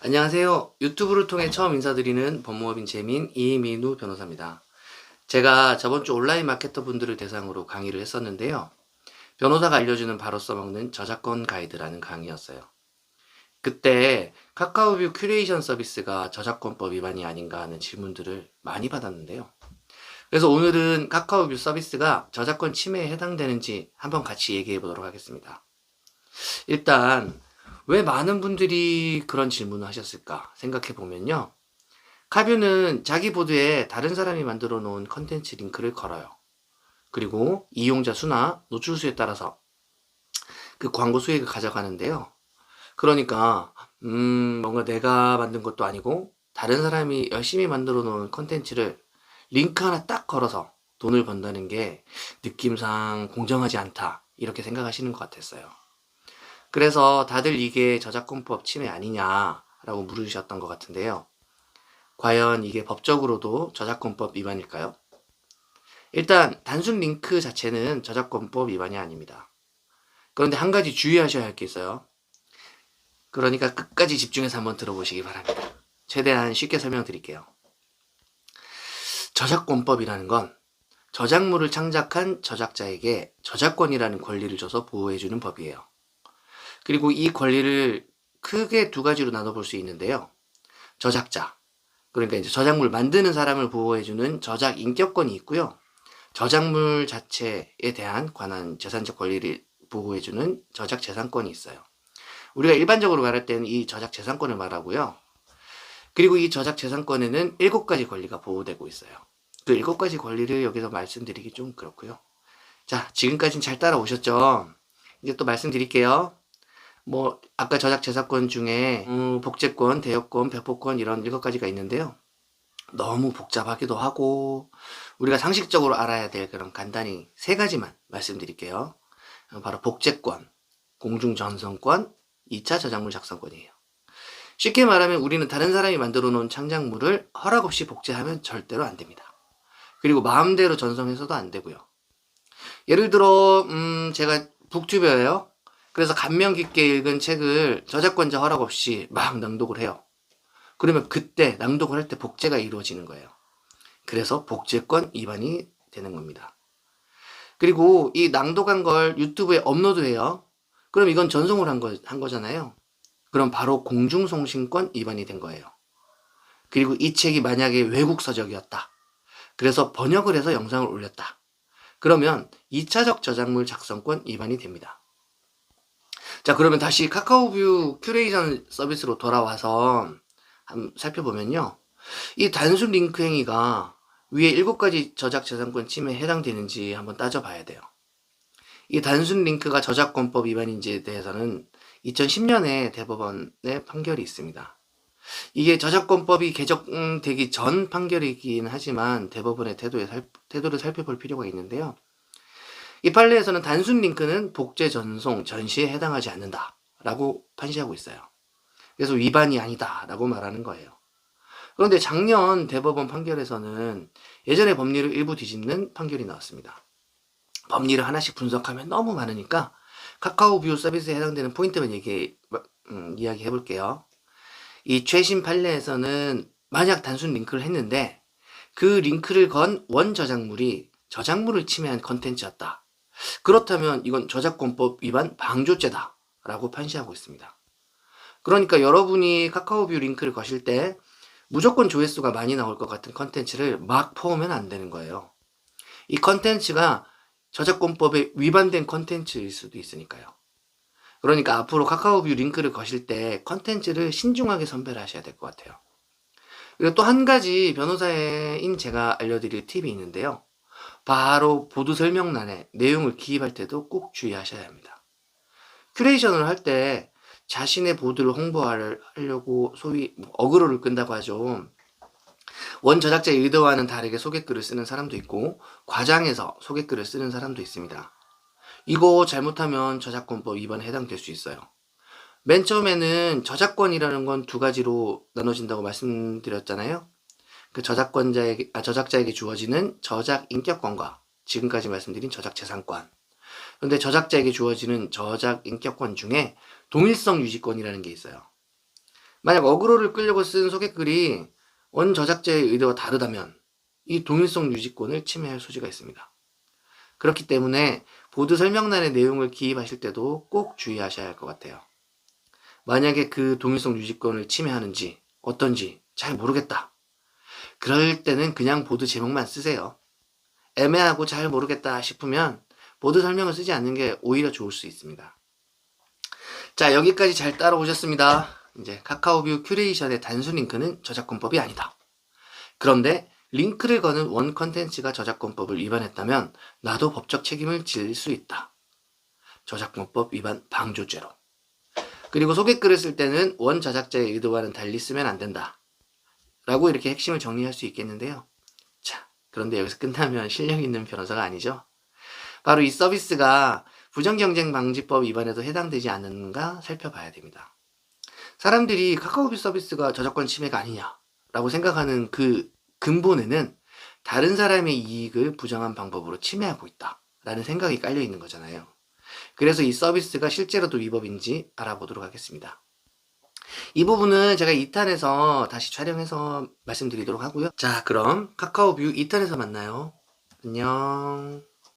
안녕하세요. 유튜브를 통해 처음 인사드리는 법무법인 재민 이민우 변호사입니다. 제가 저번 주 온라인 마케터 분들을 대상으로 강의를 했었는데요. 변호사가 알려주는 바로 써먹는 저작권 가이드라는 강의였어요. 그때 카카오뷰 큐레이션 서비스가 저작권법 위반이 아닌가 하는 질문들을 많이 받았는데요. 그래서 오늘은 카카오뷰 서비스가 저작권 침해에 해당되는지 한번 같이 얘기해 보도록 하겠습니다. 일단 왜 많은 분들이 그런 질문을 하셨을까 생각해 보면요. 카뷰는 자기 보드에 다른 사람이 만들어 놓은 컨텐츠 링크를 걸어요. 그리고 이용자 수나 노출 수에 따라서 그 광고 수익을 가져가는데요. 그러니까 뭔가 내가 만든 것도 아니고 다른 사람이 열심히 만들어 놓은 컨텐츠를 링크 하나 딱 걸어서 돈을 번다는 게 느낌상 공정하지 않다 이렇게 생각하시는 것 같았어요. 그래서 다들 이게 저작권법 침해 아니냐라고 물으셨던 것 같은데요. 과연 이게 법적으로도 저작권법 위반일까요? 일단 단순 링크 자체는 저작권법 위반이 아닙니다. 그런데 한 가지 주의하셔야 할 게 있어요. 그러니까 끝까지 집중해서 한번 들어보시기 바랍니다. 최대한 쉽게 설명드릴게요. 저작권법이라는 건 저작물을 창작한 저작자에게 저작권이라는 권리를 줘서 보호해주는 법이에요. 그리고 이 권리를 크게 두 가지로 나눠볼 수 있는데요. 저작자, 그러니까 이제 저작물 만드는 사람을 보호해주는 저작 인격권이 있고요. 저작물 자체에 대한 관한 재산적 권리를 보호해주는 저작 재산권이 있어요. 우리가 일반적으로 말할 때는 이 저작 재산권을 말하고요. 그리고 이 저작 재산권에는 7가지 권리가 보호되고 있어요. 그 7가지 권리를 여기서 말씀드리기 좀 그렇고요. 자, 지금까지는 잘 따라오셨죠? 이제 또 말씀드릴게요. 아까 저작 재산권 중에 복제권, 대여권, 배포권 이런 7가지가 있는데요. 너무 복잡하기도 하고 우리가 상식적으로 알아야 될 그런 간단히 3가지만 말씀드릴게요. 바로 복제권, 공중전송권, 2차 저작물 작성권이에요. 쉽게 말하면 우리는 다른 사람이 만들어 놓은 창작물을 허락 없이 복제하면 절대로 안 됩니다. 그리고 마음대로 전송해서도 안 되고요. 예를 들어 제가 북튜버예요. 그래서 감명 깊게 읽은 책을 저작권자 허락 없이 막 낭독을 해요. 그러면 그때 낭독을 할 때 복제가 이루어지는 거예요. 그래서 복제권 위반이 되는 겁니다. 그리고 이 낭독한 걸 유튜브에 업로드해요. 그럼 이건 전송을 한 거잖아요. 그럼 바로 공중송신권 위반이 된 거예요. 그리고 이 책이 만약에 외국 서적이었다. 그래서 번역을 해서 영상을 올렸다. 그러면 2차적 저작물 작성권 위반이 됩니다. 자, 그러면 다시 카카오뷰 큐레이션 서비스로 돌아와서 한번 살펴보면요. 이 단순 링크 행위가 위에 7가지 저작 재산권 침해에 해당되는지 한번 따져봐야 돼요. 이 단순 링크가 저작권법 위반인지에 대해서는 2010년에 대법원의 판결이 있습니다. 이게 저작권법이 개정되기 전 판결이긴 하지만 대법원의 태도를 살펴볼 필요가 있는데요. 이 판례에서는 단순 링크는 복제, 전송, 전시에 해당하지 않는다라고 판시하고 있어요. 그래서 위반이 아니다라고 말하는 거예요. 그런데 작년 대법원 판결에서는 예전의 법리를 일부 뒤집는 판결이 나왔습니다. 법리를 하나씩 분석하면 너무 많으니까 카카오뷰 서비스에 해당되는 포인트만 이야기해 볼게요. 이 최신 판례에서는 만약 단순 링크를 했는데 그 링크를 건 원 저작물이 저작물을 침해한 컨텐츠였다. 그렇다면 이건 저작권법 위반 방조죄다 라고 판시하고 있습니다. 그러니까 여러분이 카카오뷰 링크를 거실 때 무조건 조회수가 많이 나올 것 같은 컨텐츠를 막 퍼오면 안 되는 거예요. 이 컨텐츠가 저작권법에 위반된 컨텐츠일 수도 있으니까요. 그러니까 앞으로 카카오뷰 링크를 거실 때 컨텐츠를 신중하게 선별을 하셔야 될 것 같아요. 그리고 또 한 가지 변호사인 제가 알려드릴 팁이 있는데요. 바로 보도 설명란에 내용을 기입할 때도 꼭 주의하셔야 합니다. 큐레이션을 할 때 자신의 보드를 홍보하려고 소위 어그로를 끈다고 하죠. 원 저작자의 의도와는 다르게 소개글을 쓰는 사람도 있고 과장해서 소개글을 쓰는 사람도 있습니다. 이거 잘못하면 저작권법 위반에 해당될 수 있어요. 맨 처음에는 저작권이라는 건 2가지로 나눠진다고 말씀드렸잖아요. 그 저작자에게 주어지는 저작 인격권과 지금까지 말씀드린 저작 재산권. 그런데 저작자에게 주어지는 저작 인격권 중에 동일성 유지권이라는 게 있어요. 만약 어그로를 끌려고 쓴 소개글이 원 저작자의 의도와 다르다면 이 동일성 유지권을 침해할 소지가 있습니다. 그렇기 때문에 보드 설명란의 내용을 기입하실 때도 꼭 주의하셔야 할 것 같아요. 만약에 그 동일성 유지권을 침해하는지 어떤지 잘 모르겠다. 그럴 때는 그냥 보드 제목만 쓰세요. 애매하고 잘 모르겠다 싶으면 보드 설명을 쓰지 않는 게 오히려 좋을 수 있습니다. 자, 여기까지 잘 따라오셨습니다. 이제 카카오뷰 큐레이션의 단순 링크는 저작권법이 아니다. 그런데 링크를 거는 원 컨텐츠가 저작권법을 위반했다면 나도 법적 책임을 질 수 있다. 저작권법 위반 방조죄로. 그리고 소개글을 쓸 때는 원 저작자의 의도와는 달리 쓰면 안 된다. 라고 이렇게 핵심을 정리할 수 있겠는데요. 자, 그런데 여기서 끝나면 실력 있는 변호사가 아니죠. 바로 이 서비스가 부정경쟁방지법 위반에도 해당되지 않는가 살펴봐야 됩니다. 사람들이 카카오뷰 서비스가 저작권 침해가 아니냐라고 생각하는 그 근본에는 다른 사람의 이익을 부정한 방법으로 침해하고 있다라는 생각이 깔려 있는 거잖아요. 그래서 이 서비스가 실제로도 위법인지 알아보도록 하겠습니다. 이 부분은 제가 2탄에서 다시 촬영해서 말씀드리도록 하고요. 자, 그럼 카카오뷰 2탄에서 만나요. 안녕.